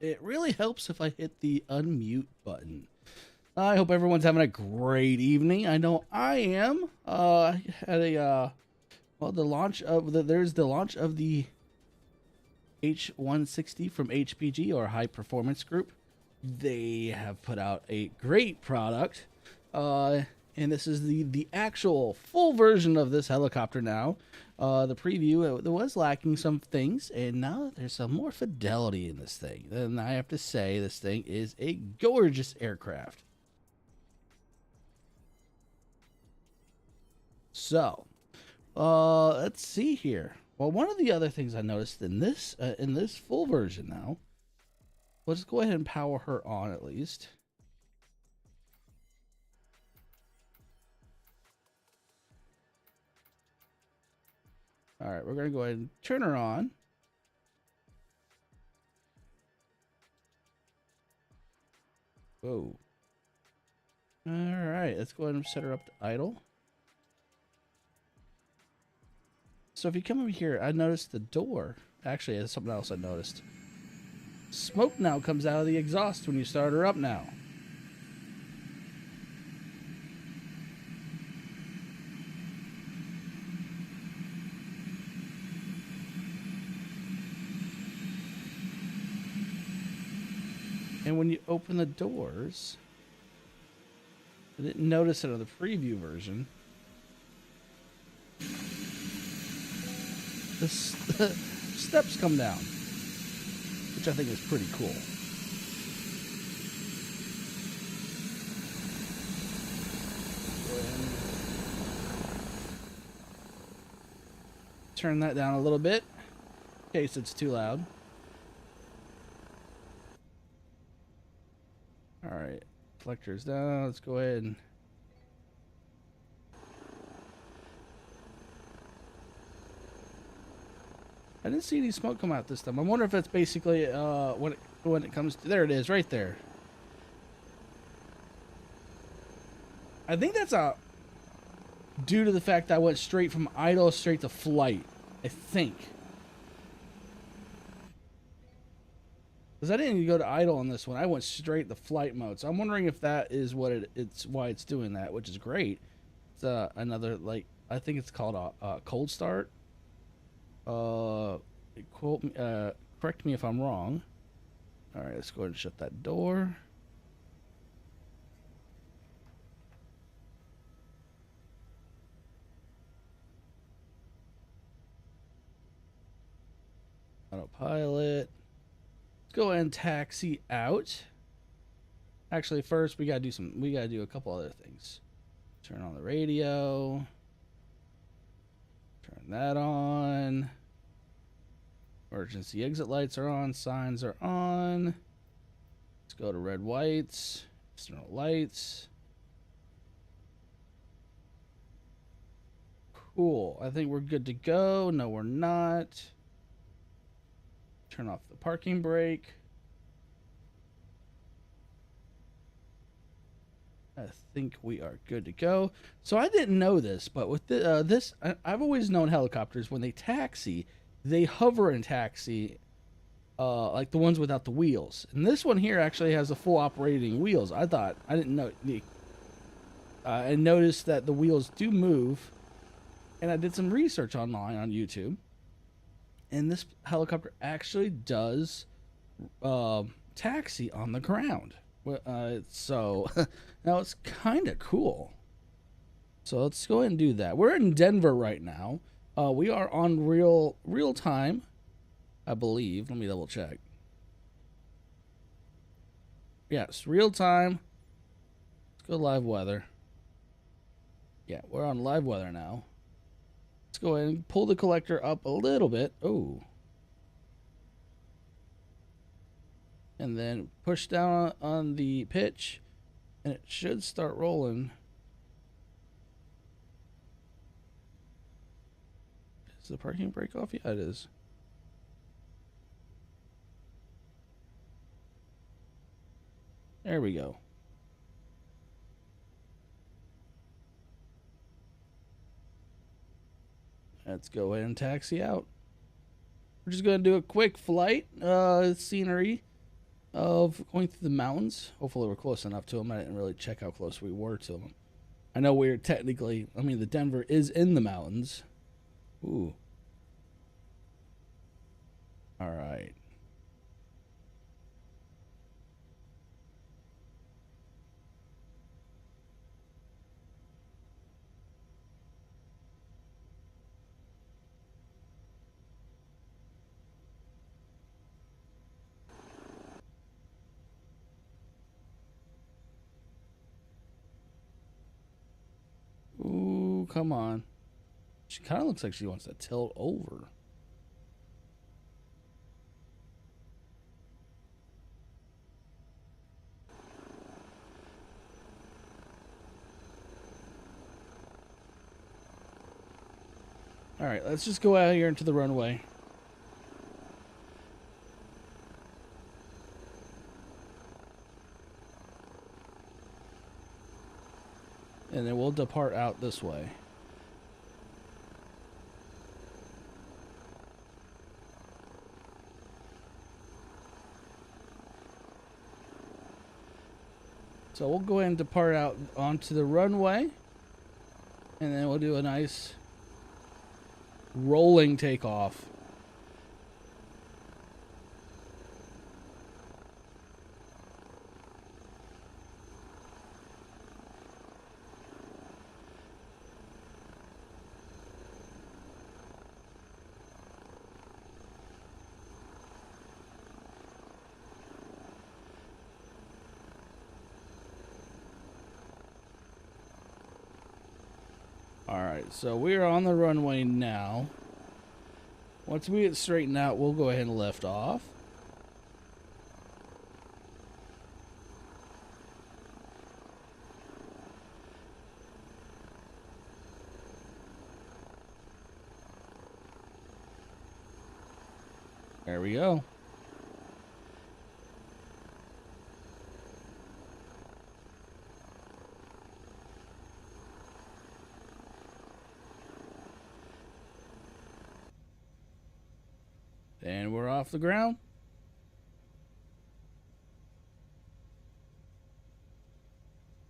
it really helps if I hit the unmute button. I hope everyone's having a great evening. I know I am. I had a well, there's the launch of the H160 from HPG, or High Performance Group. They have put out a great product, and this is the actual full version of this helicopter now. The preview, it was lacking some things, and now there's some more fidelity in this thing. And I have to say, this thing is a gorgeous aircraft. So, let's see here. Well, one of the other things I noticed in this full version now, let's go ahead and power her on at least. All right, we're gonna go ahead and turn her on. Whoa. All right, let's go ahead and set her up to idle. So if you come over here, I noticed the door. Actually, there's something else I noticed. Smoke now comes out of the exhaust when you start her up now. And when you open the doors, I didn't notice it on the preview version. The steps come down, which I think is pretty cool. Turn that down a little bit in case it's too loud. All right, reflectors down. Let's go ahead and I didn't see any smoke come out this time. I wonder if that's basically when it comes to, there it is right there. I think that's due to the fact that I went straight from idle straight to flight. I think. Because I didn't even go to idle on this one. I went straight to flight mode. So I'm wondering if that is what it's why it's doing that, which is great. It's another, like, I think it's called a cold start. Correct me if I'm wrong. All right, let's go ahead and shut that door. Autopilot. Let's go ahead and taxi out. Actually, first we gotta do a couple other things. Turn on the radio. Turn that on. Emergency exit lights are on. Signs are on. Let's go to red whites. External lights. Cool. I think we're good to go. No, we're not. Turn off the parking brake. I think we are good to go. So I didn't know this, but with this, I've always known helicopters, when they taxi, they hover and taxi, like the ones without the wheels. And this one here actually has the full operating wheels. I didn't know. I noticed that the wheels do move, and I did some research online on YouTube. And this helicopter actually does taxi on the ground. So now it's kind of cool. So let's go ahead and do that. We're in Denver right now. We are on real time, I believe. Let me double check. Yes, real time. Let's go live weather. Yeah, we're on live weather now. Let's go ahead and pull the collector up a little bit. Oh. And then push down on the pitch, and it should start rolling. Is the parking brake off? Yeah, it is. There we go. Let's go ahead and taxi out. We're just going to do a quick flight, scenery. of going through the mountains. Hopefully we're close enough to them. I didn't really check how close we were to them. I know we're technically, I mean, the Denver is in the mountains. Ooh. All right. Ooh, come on. She kind of looks like she wants to tilt over. All right, let's just go out here into the runway. And then we'll depart out this way. So we'll go ahead and depart out onto the runway. And then we'll do a nice rolling takeoff. Alright, so we are on the runway now. Once we get straightened out, we'll go ahead and lift off. There we go. And we're off the ground.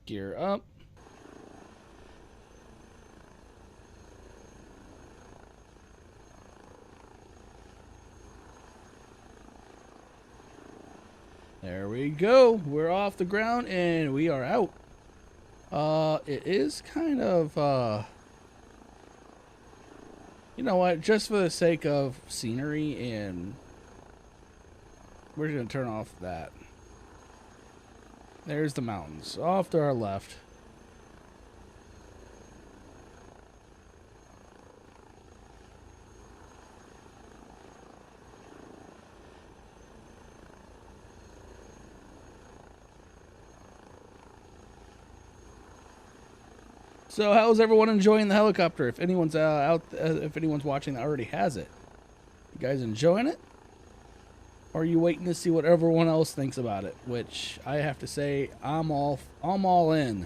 Gear up. There we go. We're off the ground and we are out. It is kind of, you know what, just for the sake of scenery, and we're going to turn off that. There's the mountains off to our left. So how's everyone enjoying the helicopter? If anyone's if anyone's watching that already has it, you guys enjoying it? Or are you waiting to see what everyone else thinks about it? Which I have to say, I'm all in.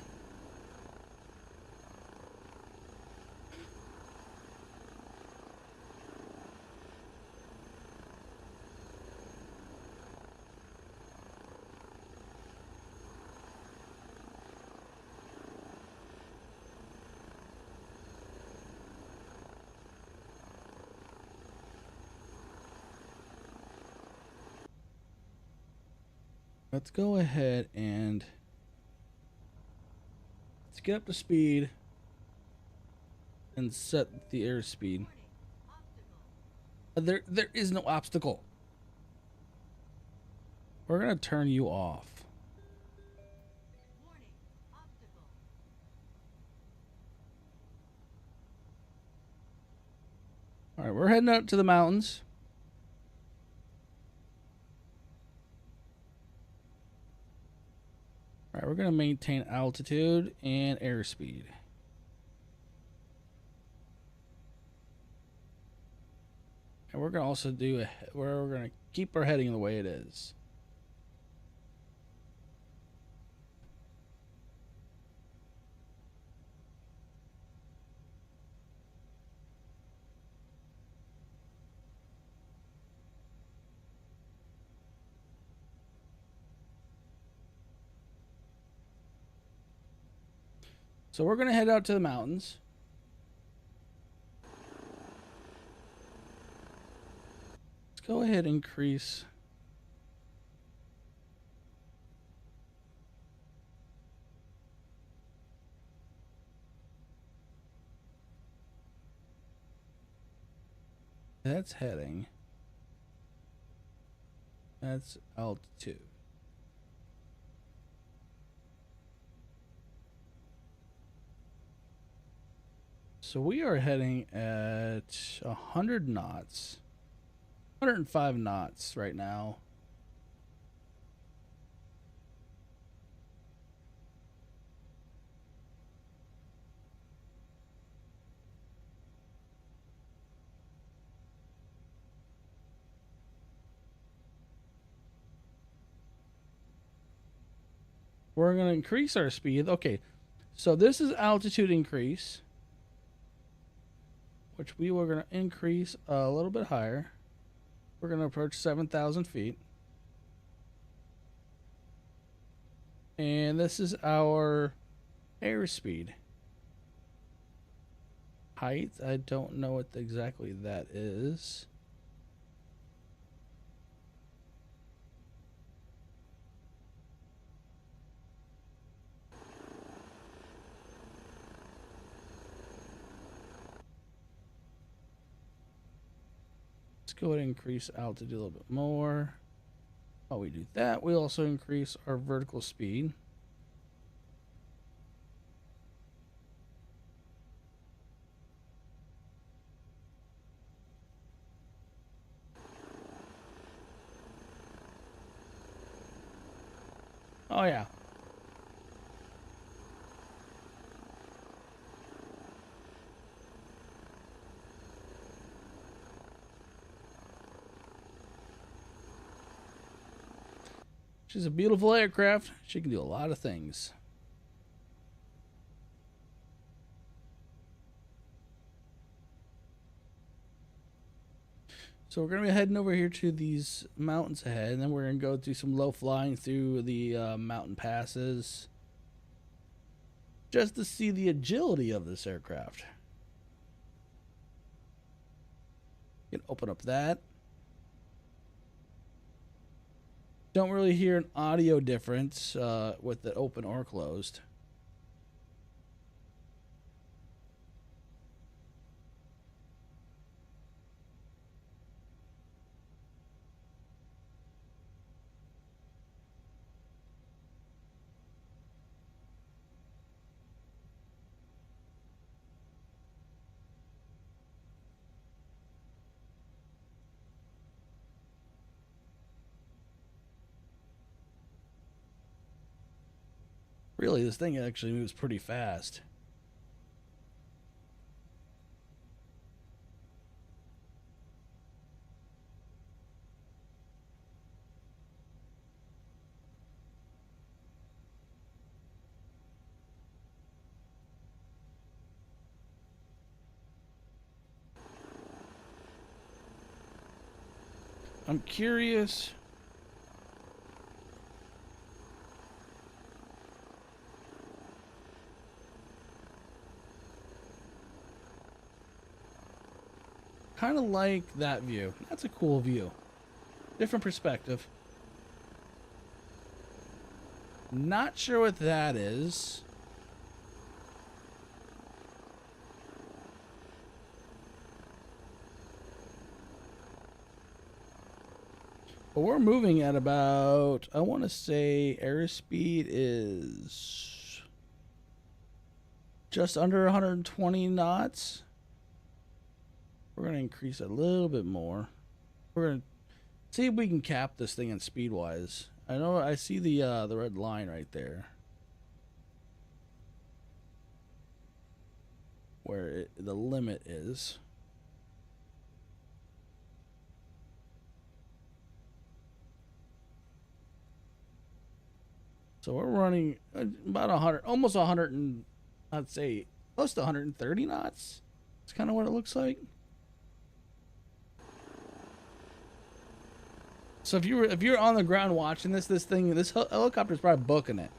Let's go ahead and let's get up to speed and set the airspeed. There is no obstacle. We're gonna turn you off. All right, we're heading out to the mountains. All right, we're gonna maintain altitude and airspeed. And we're gonna also do we're gonna keep our heading the way it is. So we're going to head out to the mountains. Let's go ahead and increase. That's heading. That's altitude. So we are heading at 100 knots. 105 knots right now. We're going to increase our speed. Okay, so this is altitude increase, which we were going to increase a little bit higher. We're going to approach 7,000 feet. And this is our airspeed. Height, I don't know what exactly that is. Let's go ahead and increase altitude a little bit more. While we do that, we also increase our vertical speed. Oh yeah. She's a beautiful aircraft. She can do a lot of things. So we're going to be heading over here to these mountains ahead, and then we're going to go do some low flying through the mountain passes just to see the agility of this aircraft. You can open up that. Don't really hear an audio difference with it open or closed. Really, this thing actually moves pretty fast. I'm curious. Kind of like that view. That's a cool view. Different perspective. Not sure what that is. But we're moving at about, I want to say airspeed is just under 120 knots. We're going to increase it a little bit more. We're going to see if we can cap this thing in speed wise. I know I see the red line right there where the limit is. So we're running about 100, almost 100, and I'd say close to 130 knots. That's kind of what it looks like. So if you're on the ground watching this helicopter's probably booking it.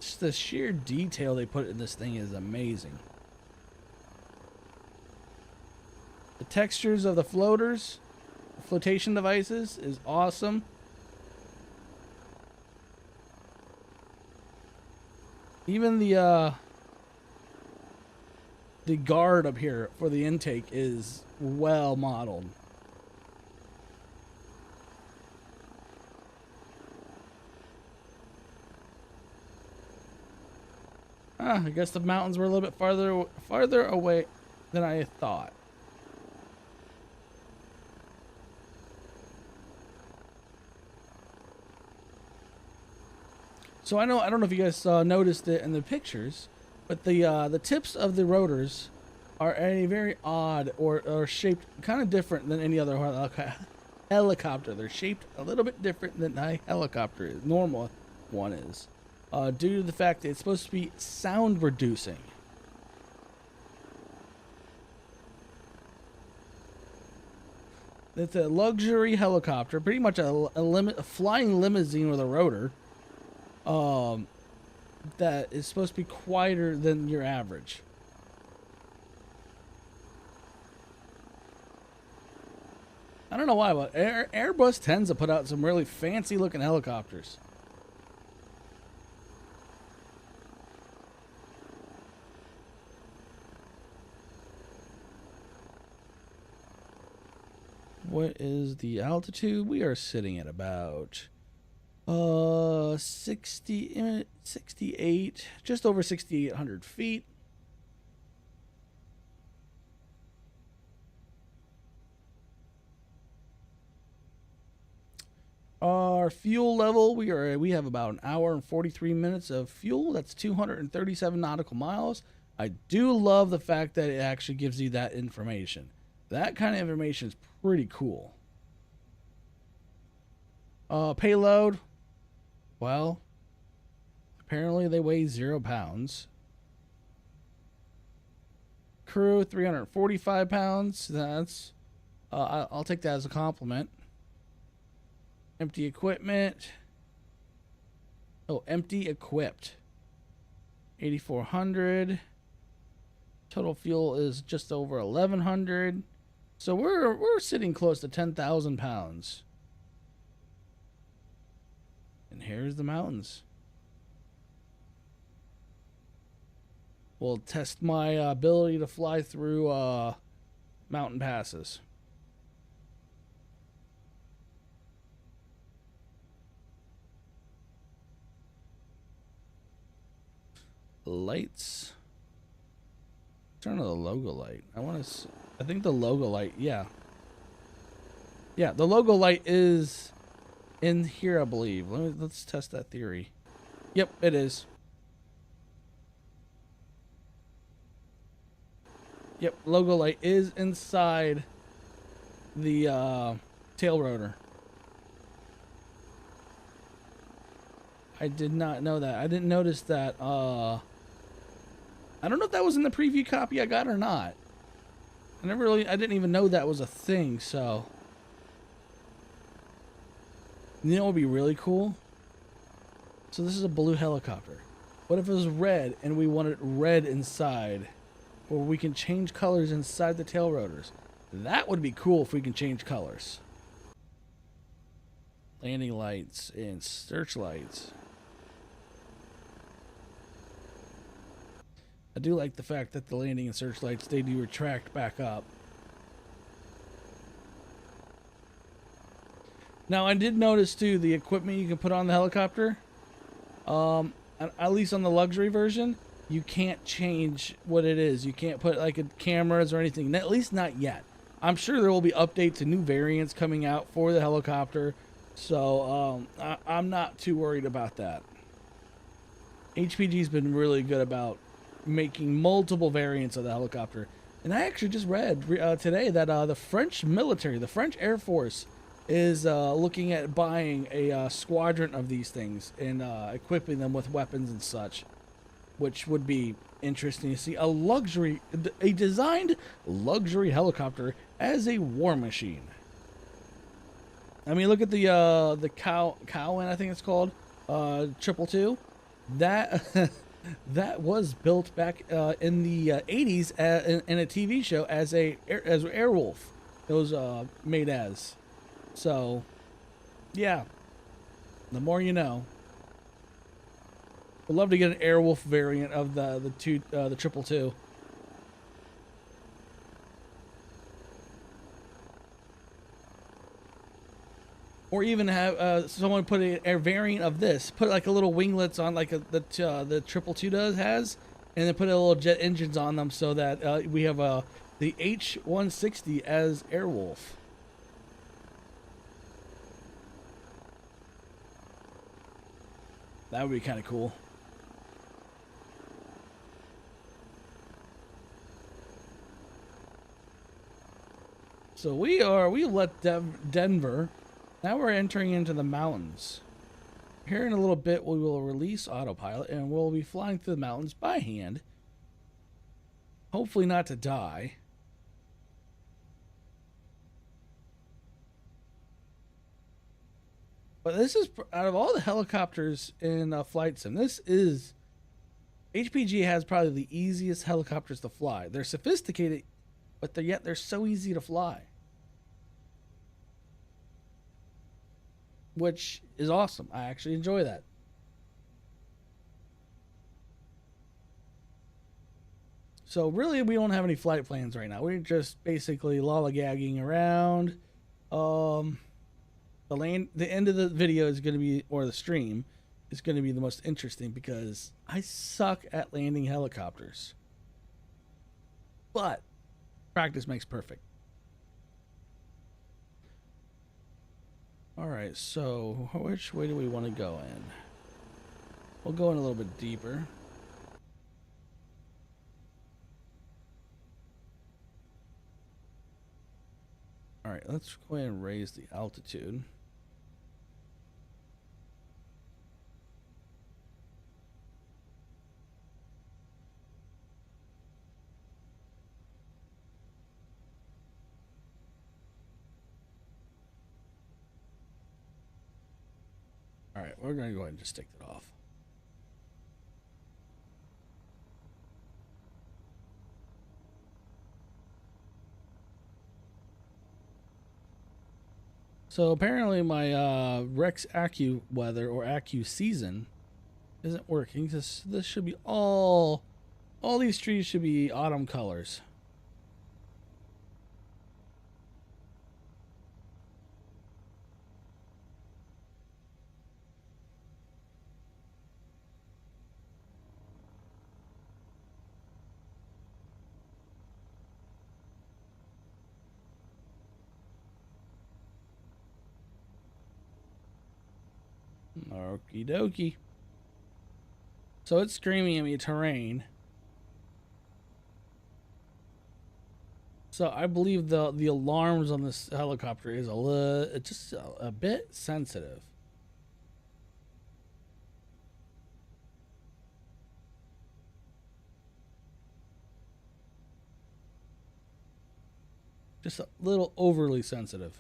just the sheer detail they put in this thing is amazing. The textures of the floaters, the flotation devices is awesome. Even the guard up here for the intake is well modeled. I guess the mountains were a little bit farther away than I thought. So I don't know if you guys noticed it in the pictures, but the tips of the rotors are a very odd or shaped kind of different than any other helicopter. They're shaped a little bit different than a helicopter is, normal one is, due to the fact that it's supposed to be sound reducing. It's a luxury helicopter, pretty much a flying limousine with a rotor. That is supposed to be quieter than your average. I don't know why, but Airbus tends to put out some really fancy looking helicopters. What is the altitude? We are sitting at about 68, just over 6,800 feet. Our fuel level, we have about an hour and 43 minutes of fuel. That's 237 nautical miles. I do love the fact that it actually gives you that information. That kind of information is pretty cool. Payload, well, apparently they weigh 0 pounds. Crew, 345 pounds. That's, I'll take that as a compliment. Empty equipment. Oh, empty equipped. 8,400. Total fuel is just over 1,100. So we're sitting close to 10,000 pounds. And here's the mountains. We'll test my ability to fly through mountain passes. Lights. Turn on the logo light. I think the logo light, yeah. Yeah, the logo light is in here, I believe. Let's test that theory. Yep, it is. Yep, logo light is inside the tail rotor. I did not know that. I didn't notice that. I don't know if that was in the preview copy I got or not. I didn't even know that was a thing, so. You know what would be really cool? So this is a blue helicopter. What if it was red and we wanted red inside? Or we can change colors inside the tail rotors. That would be cool if we can change colors. Landing lights and searchlights. I do like the fact that the landing and searchlights, they do retract back up. Now, I did notice, too, the equipment you can put on the helicopter. At least on the luxury version, you can't change what it is. You can't put, like, cameras or anything. At least not yet. I'm sure there will be updates and new variants coming out for the helicopter. So, I'm not too worried about that. HPG's been really good about making multiple variants of the helicopter. And I actually just read today that the French military, the French Air Force, is looking at buying a squadron of these things and equipping them with weapons and such, which would be interesting to see. A designed luxury helicopter as a war machine. I mean, look at the Cowan, I think it's called, 222. That that was built back in the 80s in a TV show as as Airwolf. It was made as. So, yeah, the more you know. Would love to get an Airwolf variant of the triple two. Or even have someone put a variant of this, put like a little winglets on like the triple two does has, and then put a little jet engines on them so that we have the H160 as Airwolf. That would be kind of cool. So we left Denver. Now we're entering into the mountains. Here in a little bit, we will release autopilot and we'll be flying through the mountains by hand. Hopefully not to die. But this is, out of all the helicopters in Flight Sim, this is, HPG has probably the easiest helicopters to fly. They're sophisticated, but yet they're so easy to fly. Which is awesome. I actually enjoy that. So really, we don't have any flight plans right now. We're just basically lollygagging around. Um, the end of the video is going to be, or the stream is going to be the most interesting because I suck at landing helicopters. But practice makes perfect. All right, so which way do we want to go in? We'll go in a little bit deeper. All right, let's go ahead and raise the altitude. All right, we're going to go ahead and just take that off. So apparently my Rex Accu weather or Accu season isn't working. This should be all these trees should be autumn colors. Okie dokie. So it's screaming at me terrain. So I believe the alarms on this helicopter is just a bit sensitive. Just a little overly sensitive.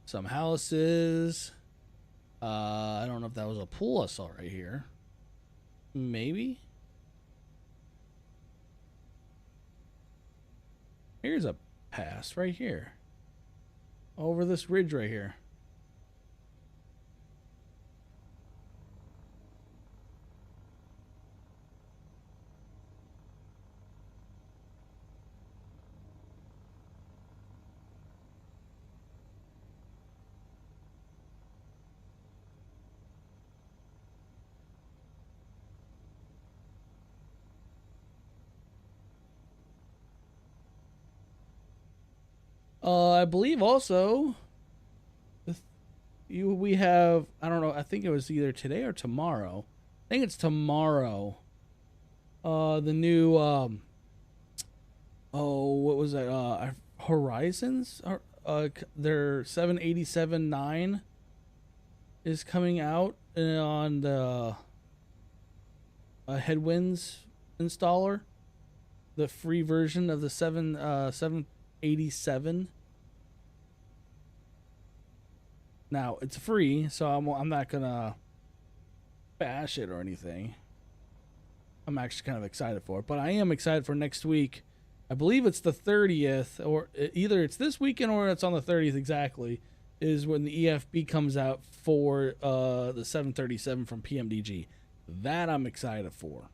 Some houses. I don't know if that was a pool I saw right here. Maybe. Here's a pass right here. Over this ridge right here. I believe also we have, I don't know, I think it was either today or tomorrow. I think it's tomorrow. The new oh, what was that? Horizons their 787-9 is coming out on the headwinds installer, the free version of the 787. Now it's free, so I'm not gonna bash it or anything. I'm actually kind of excited for it, but I am excited for next week. I believe it's the 30th, or either it's this weekend or it's on the 30th exactly, is when the EFB comes out for the 737 from PMDG. That I'm excited for.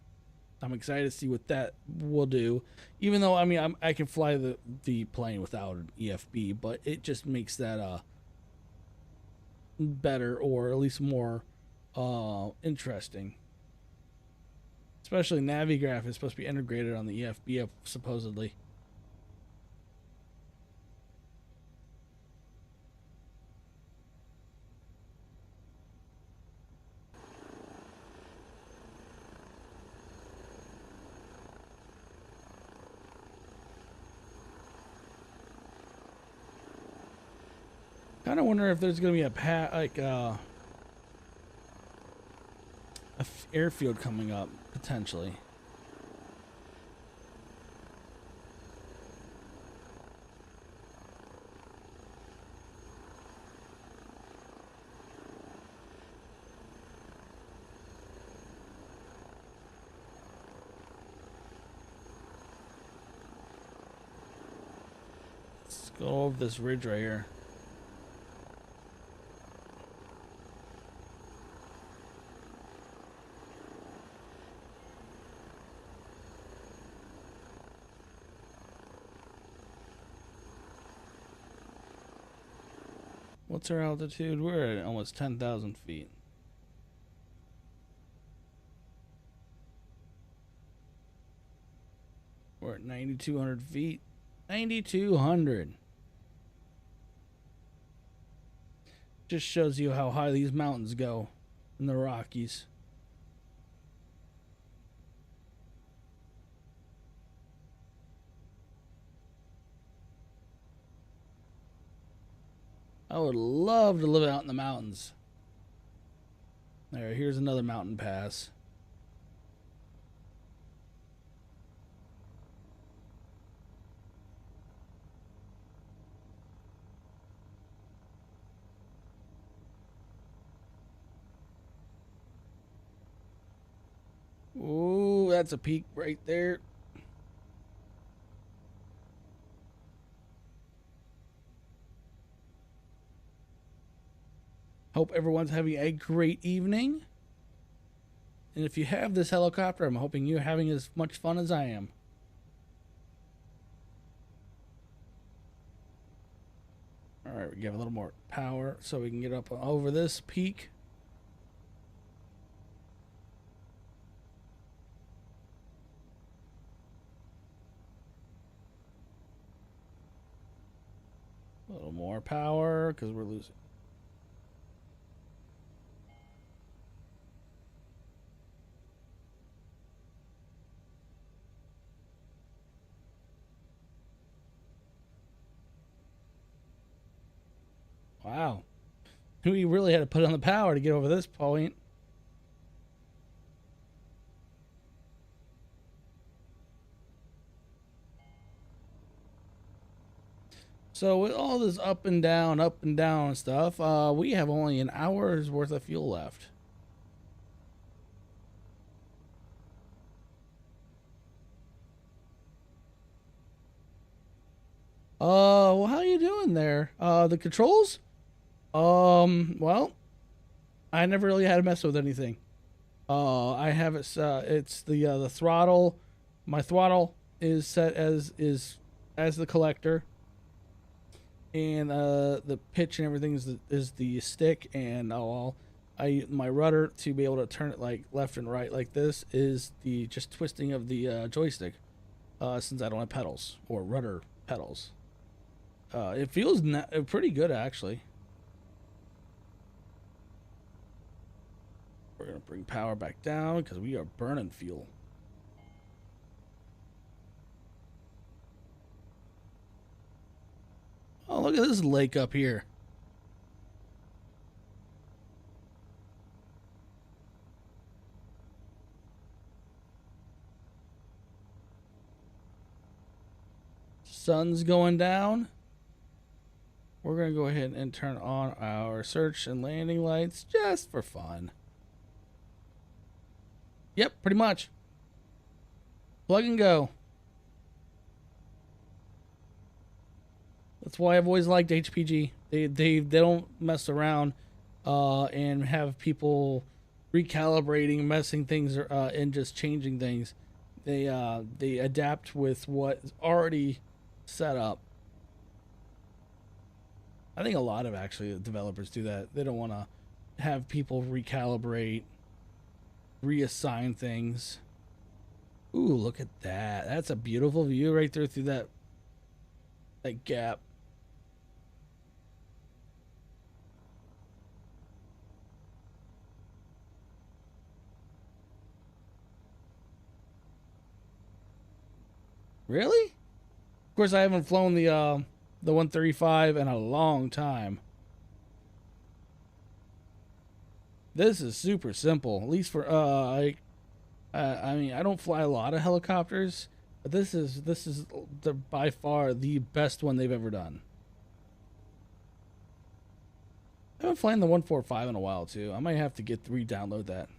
I'm excited to see what that will do. Even though, I mean, I can fly the plane without an EFB, but it just makes that better, or at least more interesting. Especially Navigraph is supposed to be integrated on the EFB, supposedly. Kind of wonder if there's going to be a airfield coming up potentially. Let's go over this ridge right here. What's our altitude? We're at almost 10,000 feet. We're at 9,200 feet. 9,200. Just shows you how high these mountains go in the Rockies. I would love to live out in the mountains. There, here's another mountain pass. Ooh, that's a peak right there. Hope everyone's having a great evening. And if you have this helicopter, I'm hoping you're having as much fun as I am. Alright, we give a little more power so we can get up over this peak. A little more power because we're losing. Wow. We really had to put on the power to get over this point. So with all this up and down stuff, we have only an hour's worth of fuel left. Well, how you doing there? The controls? Well, I never really had to mess with anything. I have it. It's the throttle. My throttle is set as the collector, and the pitch and everything is the stick, and my rudder to be able to turn it like left and right like this is the just twisting of the joystick. Since I don't have pedals or rudder pedals, it feels pretty good actually. We're going to bring power back down because we are burning fuel. Oh, look at this lake up here. sun's going down, we're going to go ahead and turn on our search and landing lights just for fun. Yep, pretty much. Plug and go. That's why I've always liked HPG. They don't mess around and have people recalibrating, messing things and just changing things. They adapt with what's already set up. I think a lot of actually developers do that. They don't want to have people recalibrate, reassign things. Ooh, look at that. That's a beautiful view right there through that gap. Really? Of course, I haven't flown the 135 in a long time. This is super simple, at least for I mean, I don't fly a lot of helicopters, but this is by far the best one they've ever done. I haven't flown the 145 in a while too. I might have to re-download that.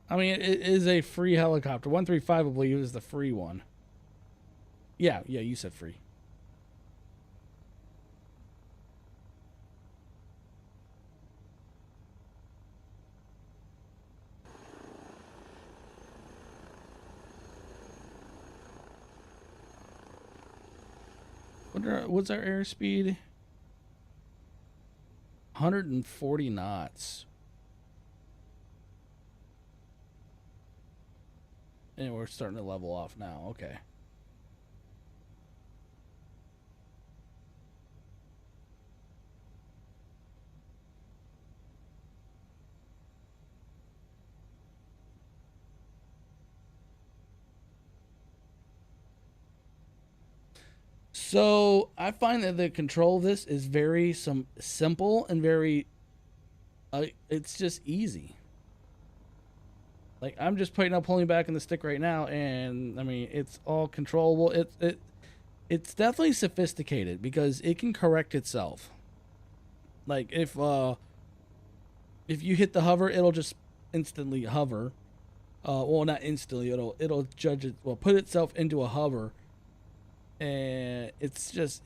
I mean, it is a free helicopter. 135, I believe, is the free one. Yeah, you said free. What's our airspeed? 140 knots. And we're starting to level off now. Okay. So I find that the control of this is very simple and very it's just easy. Like, I'm just pulling back on the stick right now, and I mean, it's all controllable. It's definitely sophisticated because it can correct itself. Like, if you hit the hover, it'll just instantly hover. Well, not instantly. It'll judge it. Well, put itself into a hover, and it's just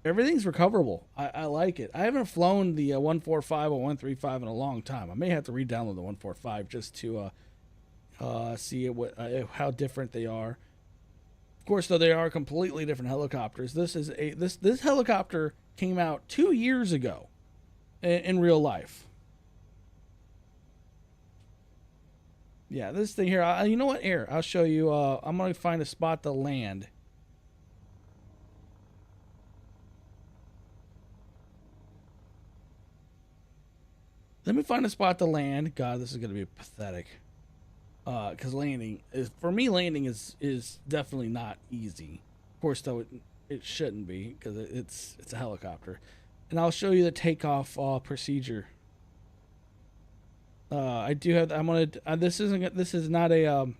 everything's recoverable. I like it. I haven't flown the 145 or 135 in a long time. I may have to re-download the 145 just to see how different they are. Of course, though, they are completely different helicopters. This helicopter came out 2 years ago in real life. Yeah, this thing here. You know what? Here, I'll show you. I'm gonna find a spot to land. Let me find a spot to land. God, this is going to be pathetic. Because landing is definitely not easy. Of course, though, it shouldn't be because it's a helicopter. And I'll show you the takeoff procedure. I do have. I'm gonna. This is not a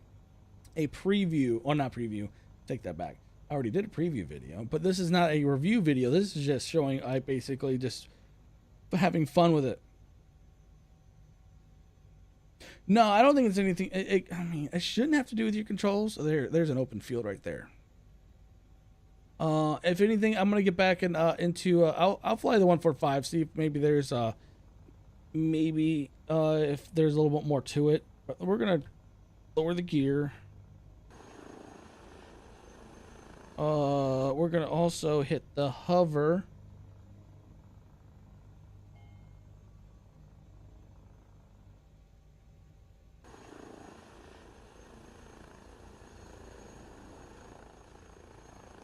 preview. Or not preview. Take that back. I already did a preview video, but this is not a review video. This is just showing. I basically just having fun with it. No, I don't think it's anything. I mean, it shouldn't have to do with your controls. There's an open field right there. If anything, I'm gonna get back into. I'll fly the 145. See if maybe there's if there's a little bit more to it. But we're gonna lower the gear. We're gonna also hit the hover.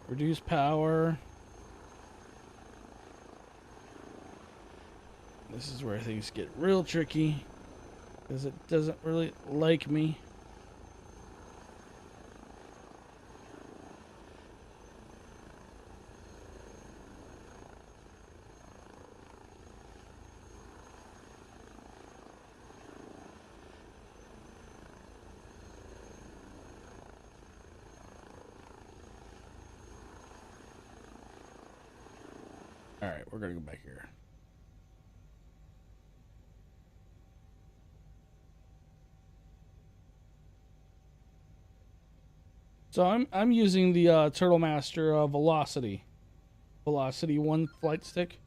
Reduce power. This is where things get real tricky because it doesn't really like me. All right, we're gonna go back here. So I'm using the Turtle Master Velocity 1 flight stick.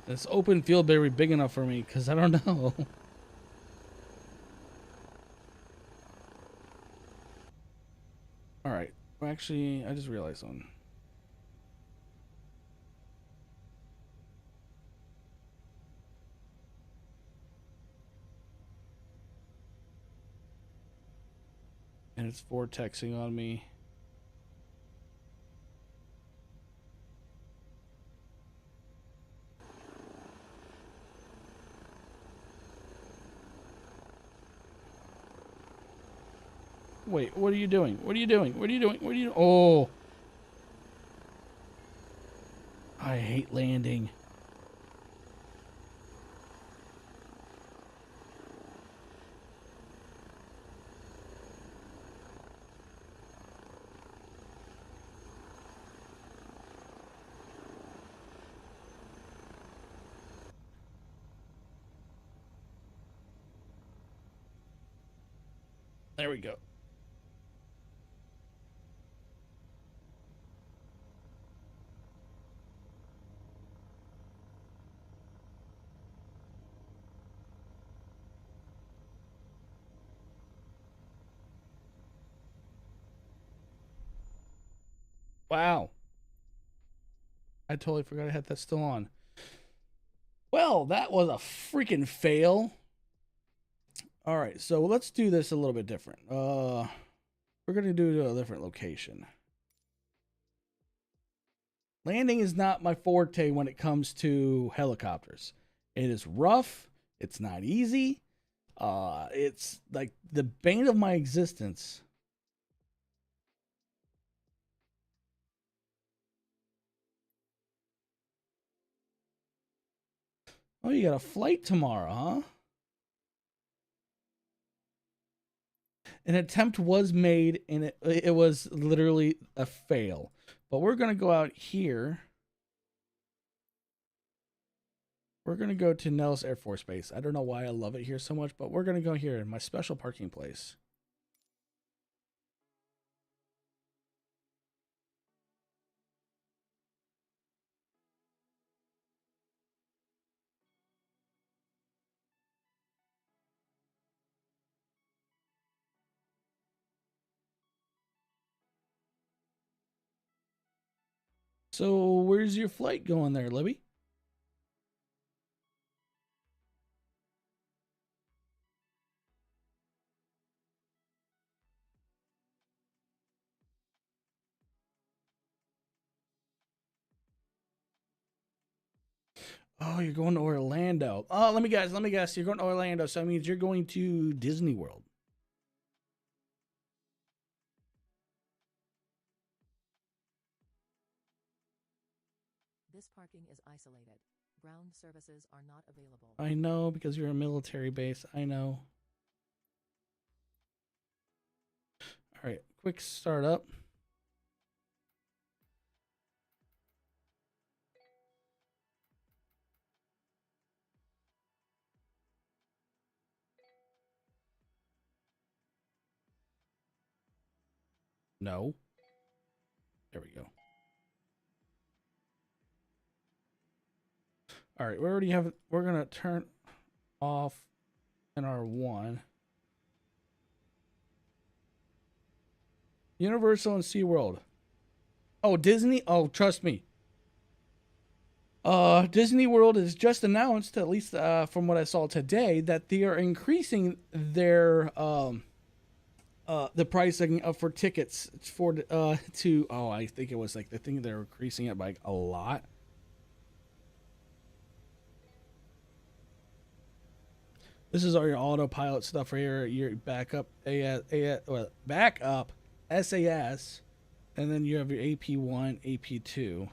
This open field better be big enough for me, because I don't know. Alright. Well, actually, I just realized one. And it's vortexing on me. Wait, what are you doing? What are you doing? What are you doing? What are you doing? Oh. I hate landing. There we go. Wow. I totally forgot I had that still on. Well, that was a freaking fail. All right, so let's do this a little bit different. We're going to do a different location. Landing is not my forte when it comes to helicopters. It is rough. It's not easy. It's like the bane of my existence. Oh, you got a flight tomorrow, huh? An attempt was made, and it was literally a fail. But we're going to go out here. We're going to go to Nellis Air Force Base. I don't know why I love it here so much, but we're going to go here in my special parking place. So where's your flight going there, Libby? Oh, you're going to Orlando. Oh, let me guess. You're going to Orlando, so that means you're going to Disney World. This parking is isolated. Ground services are not available. I know, because you're a military base. I know. All right, quick startup. No. There we go. All right, we already have. We're gonna turn off NR1. Universal and SeaWorld. Oh, Disney. Oh, trust me. Disney World has just announced, at least from what I saw today, that they are increasing their the pricing for tickets for to I think it was like the thing they're increasing it by like a lot. This is all your autopilot stuff right here. Your backup backup SAS, and then you have your AP1, AP2.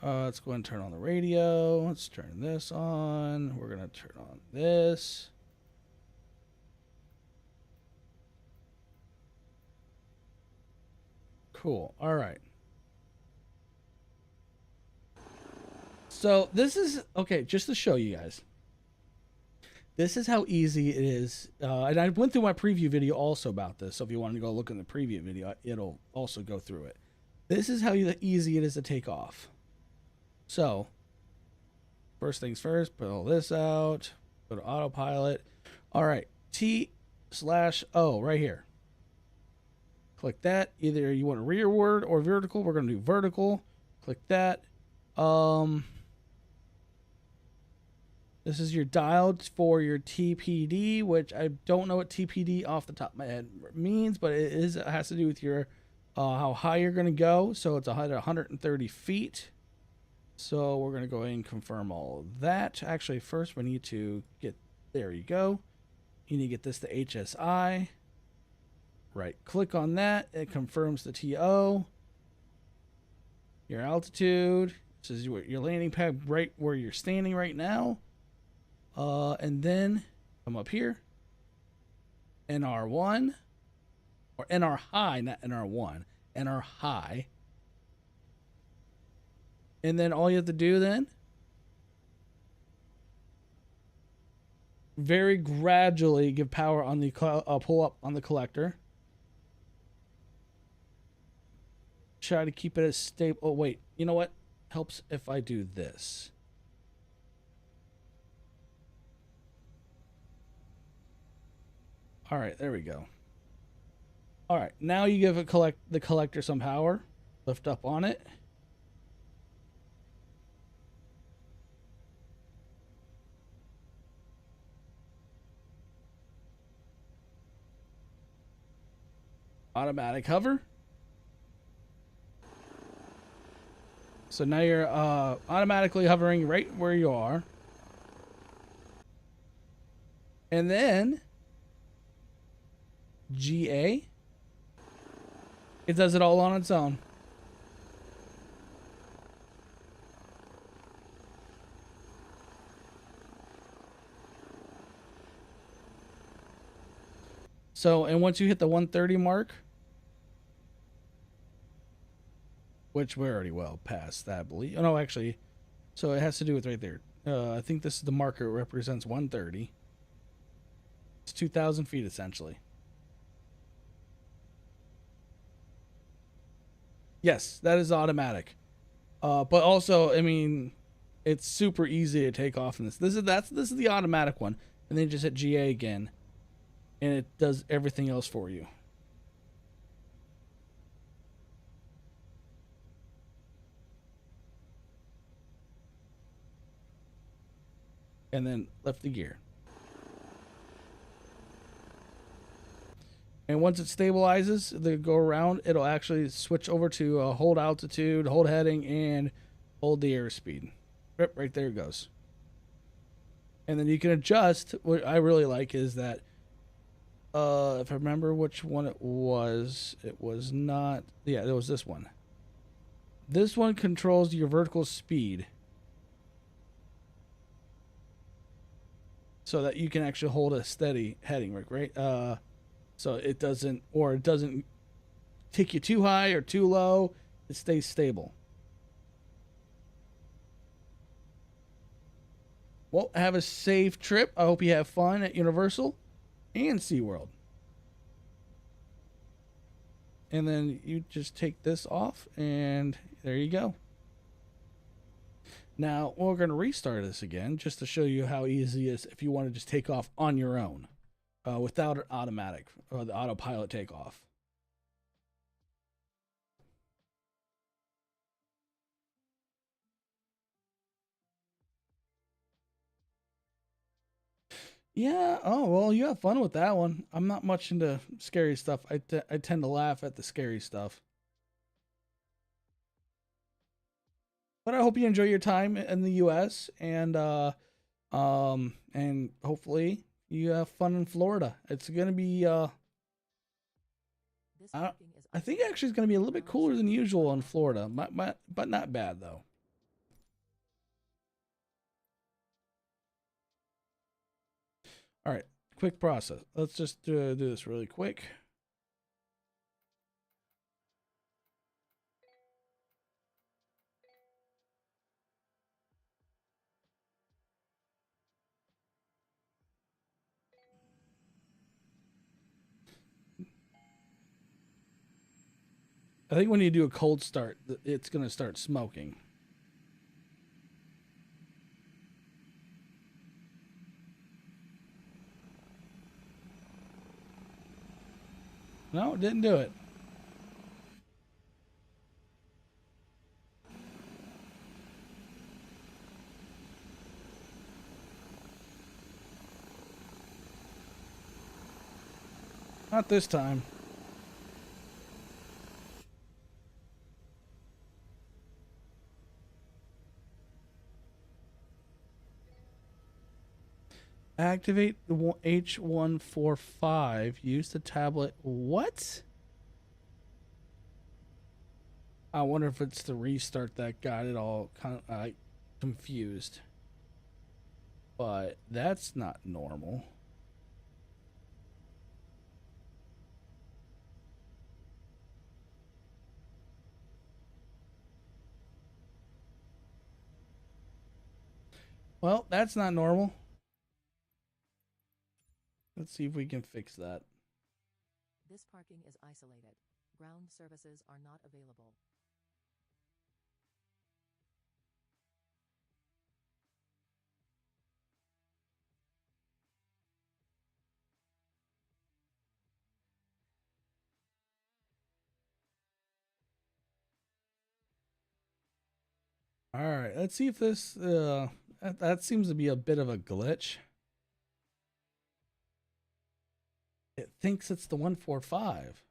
Let's go ahead and turn on the radio. Let's turn this on. We're gonna turn on this. Cool. All right. So this is okay. Just to show you guys, this is how easy it is. And I went through my preview video also about this. So if you want to go look in the preview video, it'll also go through it. This is how easy it is to take off. So, first things first, put all this out, go to autopilot. All right, T/O right here. Click that. Either you want rearward or vertical. We're going to do vertical. Click that. This is your dial for your TPD, which I don't know what TPD off the top of my head means, but it has to do with your how high you're going to go. So it's 130 feet. So we're going to go ahead and confirm all of that. Actually, first we need to get, there you go. You need to get this to HSI. Right, click on that. It confirms the TO. Your altitude. This is your landing pad right where you're standing right now. And then come up here. NR1. Or NR high, not NR1. NR high. And then all you have to do then, very gradually give power on the pull up on the collector. Try to keep it as stable. Oh, wait. You know what? Helps if I do this. All right, there we go. All right, now you give the collector some power. Lift up on it. Automatic hover. So now you're automatically hovering right where you are. And then GA. It does it all on its own. So, and once you hit the 130 mark, which we're already well past that, I believe. Oh, no, actually, so it has to do with right there. I think this is the marker. It represents 130. It's 2,000 feet, essentially. Yes, that is automatic. But also, I mean, it's super easy to take off in this. This is the automatic one. And then just hit GA again. And it does everything else for you. And then lift the gear. And once it stabilizes, the go around, it'll actually switch over to hold altitude, hold heading, and hold the airspeed. Yep, right there it goes. And then you can adjust. What I really like is that, if I remember which one it was not, yeah, it was this one. This one controls your vertical speed. So that you can actually hold a steady heading, right? So it doesn't take you too high or too low. It stays stable. Well, have a safe trip. I hope you have fun at Universal and SeaWorld. And then you just take this off, and there you go. Now, we're going to restart this again just to show you how easy it is if you want to just take off on your own without an automatic or the autopilot takeoff. Yeah. Oh well, you have fun with that one. I'm not much into scary stuff. I tend to laugh at the scary stuff. But I hope you enjoy your time in the U.S. and hopefully you have fun in Florida. It's gonna be This I, parking is I think isolated. actually it's gonna be a little bit Ground cooler than services usual are in not Florida. available. But not bad though. All right, quick process. Let's just do this really quick. I think when you do a cold start, it's gonna start smoking. No, it didn't do it. Not this time. Activate the H145. Use the tablet. What? I wonder if it's the restart that got it all kind of confused. But that's not normal. Well, that's not normal. Let's see if we can fix that. This parking is isolated. Ground services are not available. All right, let's see if this. That seems to be a bit of a glitch. It thinks it's the 145.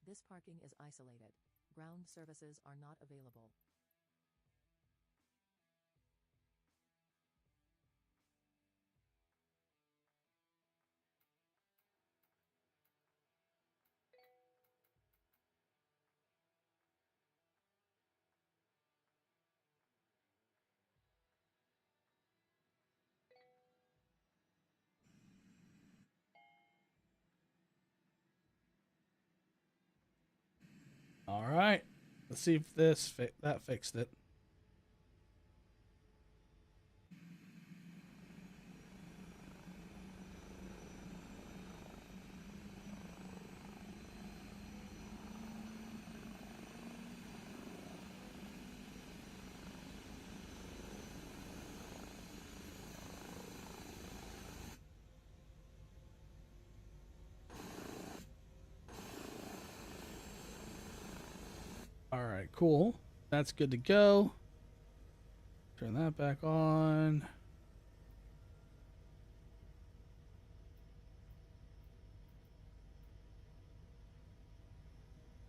This parking is isolated. Ground services are not available. All right, let's see if that fixed it. All right, cool. That's good to go. Turn that back on.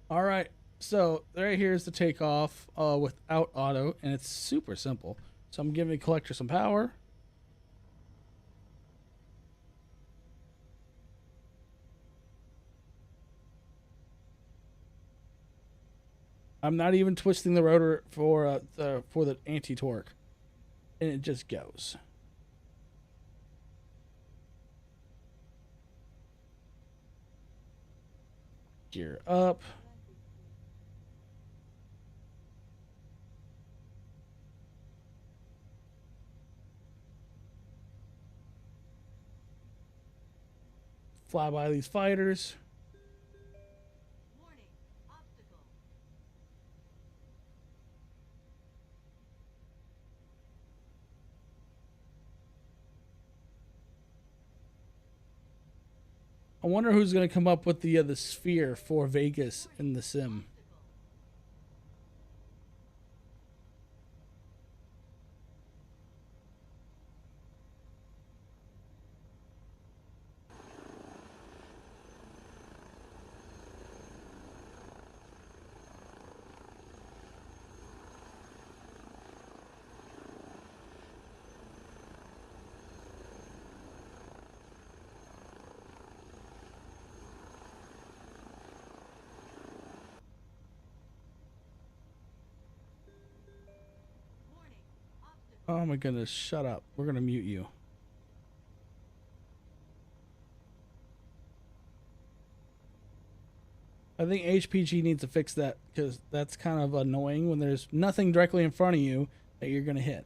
All right. So right here is the takeoff without auto, and it's super simple. So I'm giving the collector some power. I'm not even twisting the rotor for the anti torque, and it just goes. Gear up. Fly by these fighters. Warning, obstacle. I wonder who's going to come up with the sphere for Vegas in the sim. Oh my goodness, shut up. We're gonna mute you. I think HPG needs to fix that because that's kind of annoying when there's nothing directly in front of you that you're gonna hit.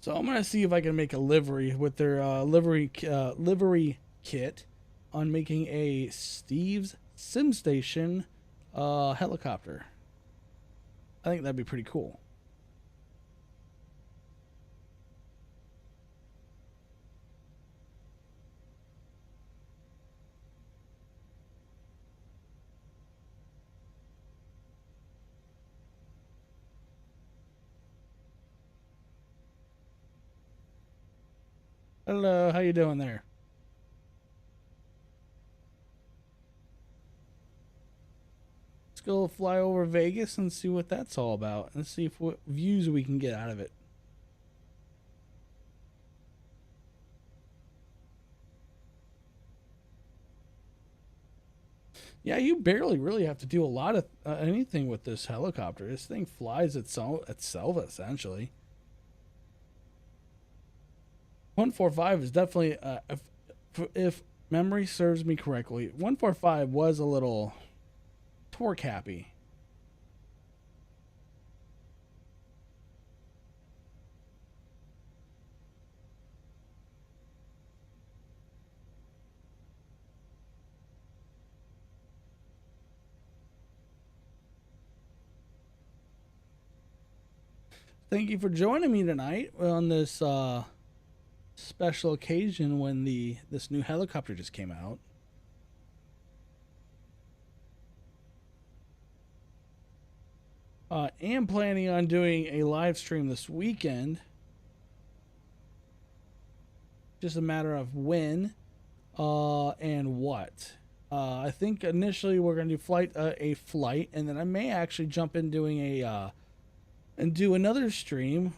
So I'm gonna see if I can make a livery with their livery kit on making a Steve's Sim Station helicopter. I think that'd be pretty cool. Hello, how you doing there? Let's go fly over Vegas and see what that's all about, and see if what views we can get out of it. Yeah, you barely really have to do a lot of anything with this helicopter. This thing flies itself essentially. 145 is definitely, if memory serves me correctly, 145 was a little torque happy. Thank you for joining me tonight on this special occasion when this new helicopter just came out. Am planning on doing a live stream this weekend. Just a matter of when and what. I think initially we're going to do a flight, and then I may actually jump in doing and do another stream.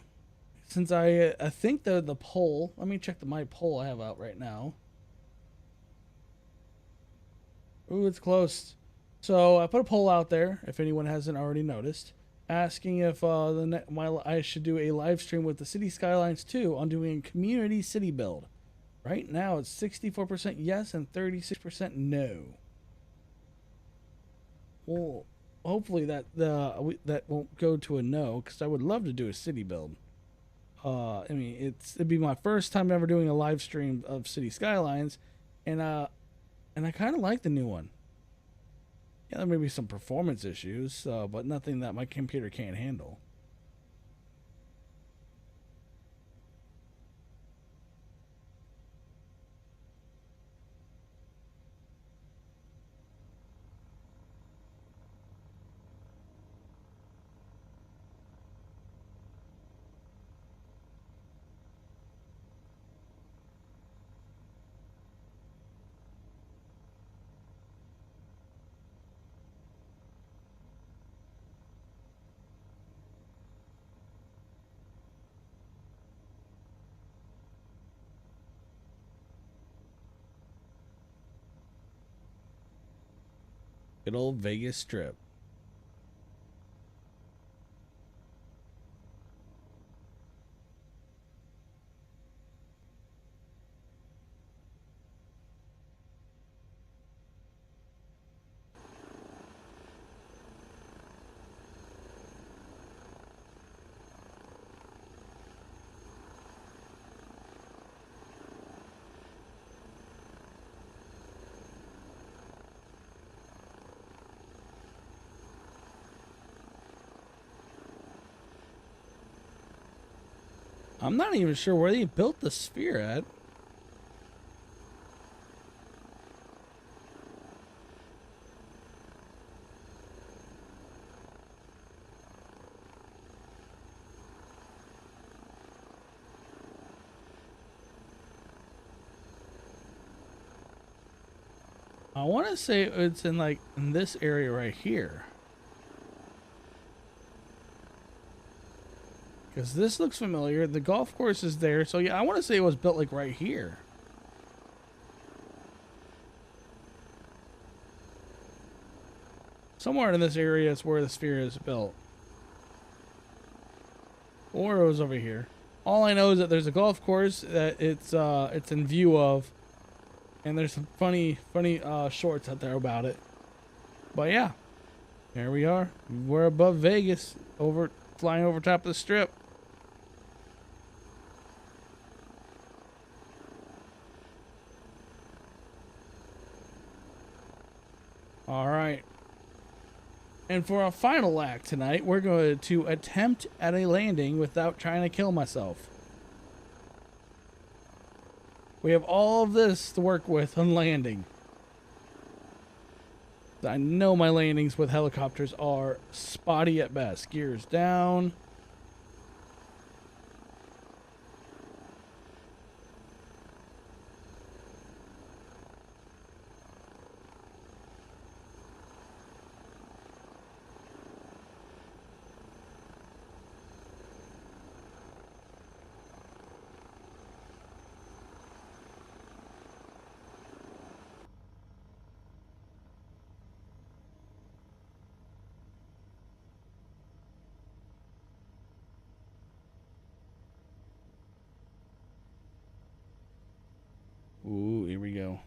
Since I think the poll. Let me check my poll I have out right now. Ooh, it's close. So I put a poll out there, if anyone hasn't already noticed, asking if I should do a live stream with the City Skylines 2 on doing a community city build. Right now it's 64% yes and 36% no. Well, hopefully that won't go to a no, because I would love to do a city build. I mean, it'd be my first time ever doing a live stream of City Skylines, and I kind of like the new one. Yeah, there may be some performance issues, but nothing that my computer can't handle. Good old Vegas Strip. I'm not even sure where they built the sphere at. I want to say it's in this area right here. Because this looks familiar. The golf course is there. So yeah, I want to say it was built like right here. Somewhere in this area is where the sphere is built. Or it was over here. All I know is that there's a golf course that it's in view of, and there's some funny shorts out there about it. But yeah, here we are. We're above Vegas, flying over top of the strip. All right. And for our final act tonight, we're going to attempt at a landing without trying to kill myself. We have all of this to work with on landing. I know my landings with helicopters are spotty at best. Gears down. Ooh, here we go.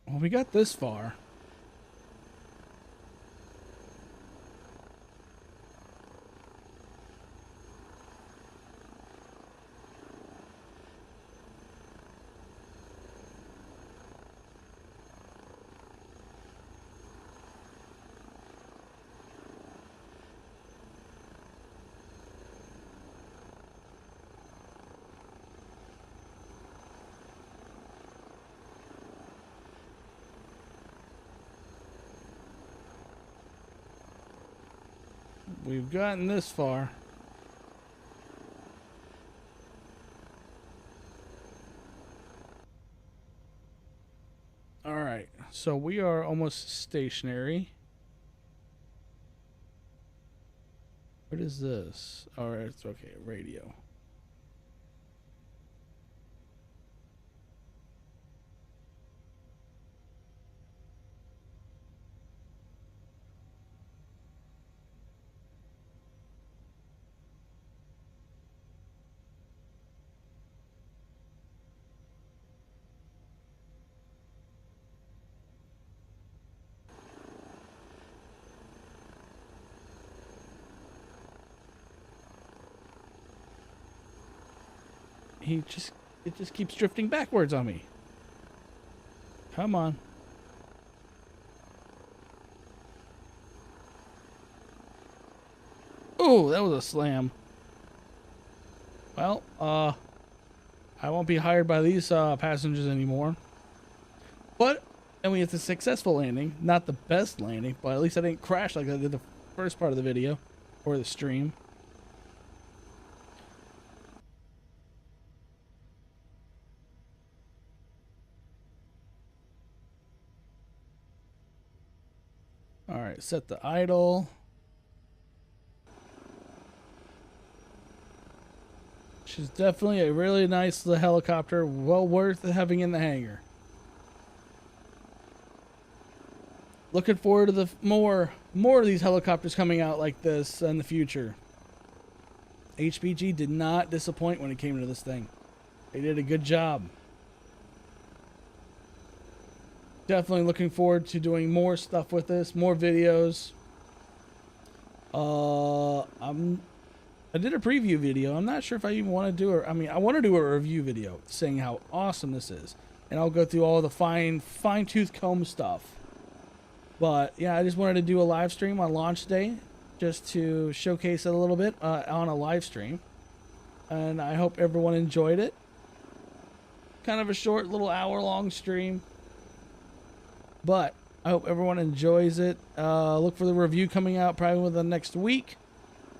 Well, we got this far. We've gotten this far. All right, so we are almost stationary. What is this? All right, it's okay, radio. It just keeps drifting backwards on me. Come on. Oh, that was a slam. Well, I won't be hired by these passengers anymore. But then we have the successful landing. Not the best landing, but at least I didn't crash like I did the first part of the video or the stream. All right, set the idle. Which is definitely a really nice little helicopter, well worth having in the hangar. Looking forward to the more of these helicopters coming out like this in the future. HPG did not disappoint when it came to this thing. They did a good job. Definitely looking forward to doing more stuff with this, more videos. I did a preview video. I'm not sure if I even want to do it. I mean, I want to do a review video saying how awesome this is. and I'll go through all the fine tooth comb stuff. But yeah, I just wanted to do a live stream on launch day, just to showcase it a little bit on a live stream, and I hope everyone enjoyed it. Kind of a short little hour-long stream, but I hope everyone enjoys it. Look for the review coming out probably within the next week.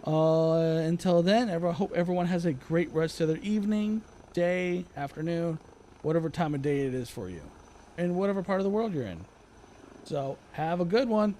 Until then, I hope everyone has a great rest of their evening, day, afternoon, whatever time of day it is for you, in whatever part of the world you're in. So, have a good one.